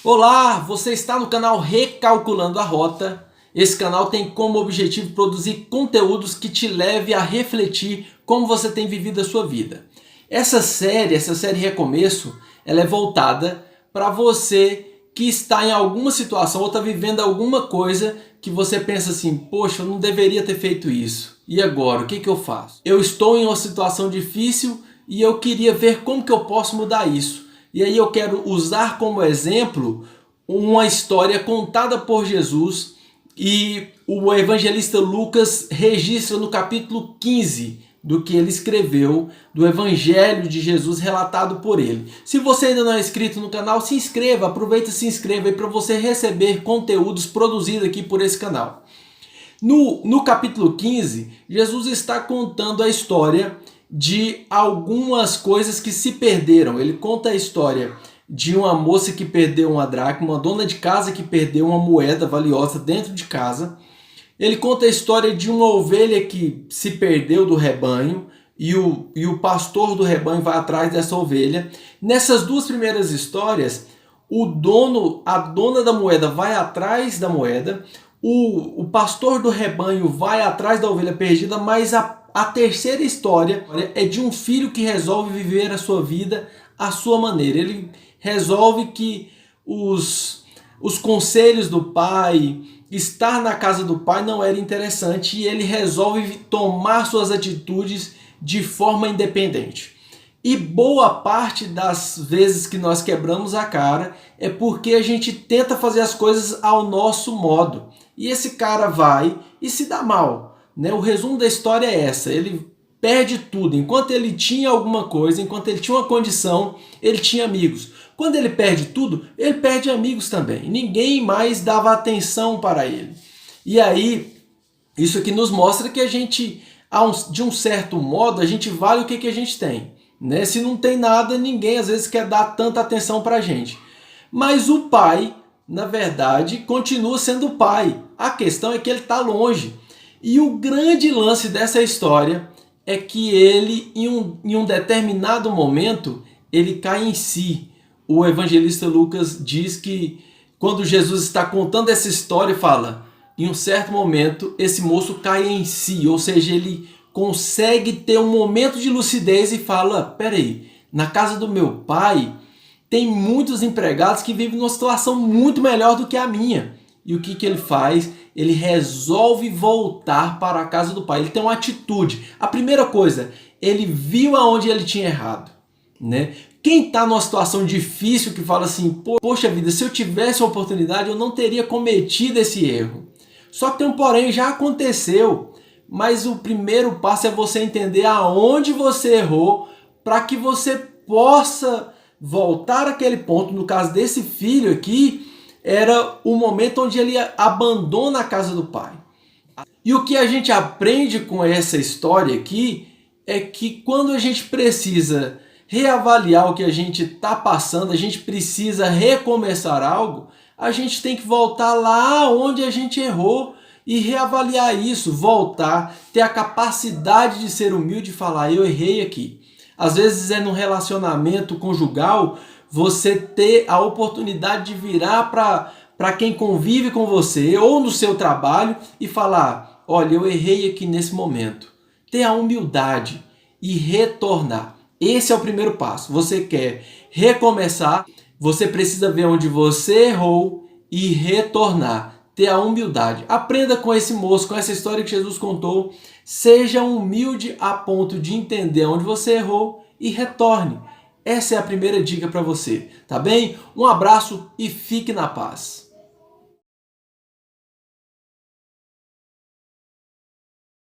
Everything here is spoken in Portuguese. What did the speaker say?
Olá, você está no canal Recalculando a Rota. Esse canal tem como objetivo produzir conteúdos que te leve a refletir como você tem vivido a sua vida. Essa série Recomeço, ela é voltada para você que está em alguma situação ou está vivendo alguma coisa que você pensa assim, poxa, eu não deveria ter feito isso. E agora, o que eu faço? Eu estou em uma situação difícil e eu queria ver como que eu posso mudar isso. E aí eu quero usar como exemplo uma história contada por Jesus e o evangelista Lucas registra no capítulo 15 do que ele escreveu, do evangelho de Jesus relatado por ele. Se você ainda não é inscrito no canal, se inscreva, aproveita e se inscreva aí para você receber conteúdos produzidos aqui por esse canal. No capítulo 15, Jesus está contando a história de algumas coisas que se perderam. Ele conta a história de uma moça que perdeu uma dracma, uma dona de casa que perdeu uma moeda valiosa dentro de casa. Ele conta a história de uma ovelha que se perdeu do rebanho e o pastor do rebanho vai atrás dessa ovelha. Nessas duas primeiras histórias, a dona da moeda vai atrás da moeda, o pastor do rebanho vai atrás da ovelha perdida, mas a terceira história é de um filho que resolve viver a sua vida à sua maneira. Ele resolve que os conselhos do pai, estar na casa do pai não era interessante e ele resolve tomar suas atitudes de forma independente. E boa parte das vezes que nós quebramos a cara é porque a gente tenta fazer as coisas ao nosso modo. E esse cara vai e se dá mal. O resumo da história é essa, ele perde tudo. Enquanto ele tinha alguma coisa, enquanto ele tinha uma condição, ele tinha amigos. Quando ele perde tudo, ele perde amigos também. Ninguém mais dava atenção para ele. E aí, isso aqui nos mostra que a gente, de um certo modo, a gente vale o que a gente tem. Se não tem nada, ninguém às vezes quer dar tanta atenção para a gente. Mas o pai, na verdade, continua sendo o pai. A questão é que ele está longe. E o grande lance dessa história é que ele, em um determinado momento, ele cai em si. O evangelista Lucas diz que quando Jesus está contando essa história, fala, em um certo momento, esse moço cai em si, ou seja, ele consegue ter um momento de lucidez e fala, peraí, na casa do meu pai tem muitos empregados que vivem numa situação muito melhor do que a minha. E o que ele faz? Ele resolve voltar para a casa do pai. Ele tem uma atitude. A primeira coisa, ele viu aonde ele tinha errado. Quem está numa situação difícil que fala assim, poxa vida, se eu tivesse uma oportunidade eu não teria cometido esse erro. Só que tem um porém, já aconteceu. Mas o primeiro passo é você entender aonde você errou para que você possa voltar àquele ponto. No caso desse filho aqui, era o momento onde ele abandona a casa do pai. E o que a gente aprende com essa história aqui é que quando a gente precisa reavaliar o que a gente está passando, a gente precisa recomeçar algo, a gente tem que voltar lá onde a gente errou e reavaliar isso, voltar, ter a capacidade de ser humilde e falar, eu errei aqui. Às vezes é num relacionamento conjugal, você ter a oportunidade de virar para quem convive com você ou no seu trabalho e falar, olha, eu errei aqui nesse momento. Ter a humildade e retornar. Esse é o primeiro passo. Você quer recomeçar, você precisa ver onde você errou e retornar. Ter a humildade. Aprenda com esse moço, com essa história que Jesus contou. Seja humilde a ponto de entender onde você errou e retorne. Essa é a primeira dica para você, tá bem? Um abraço e fique na paz.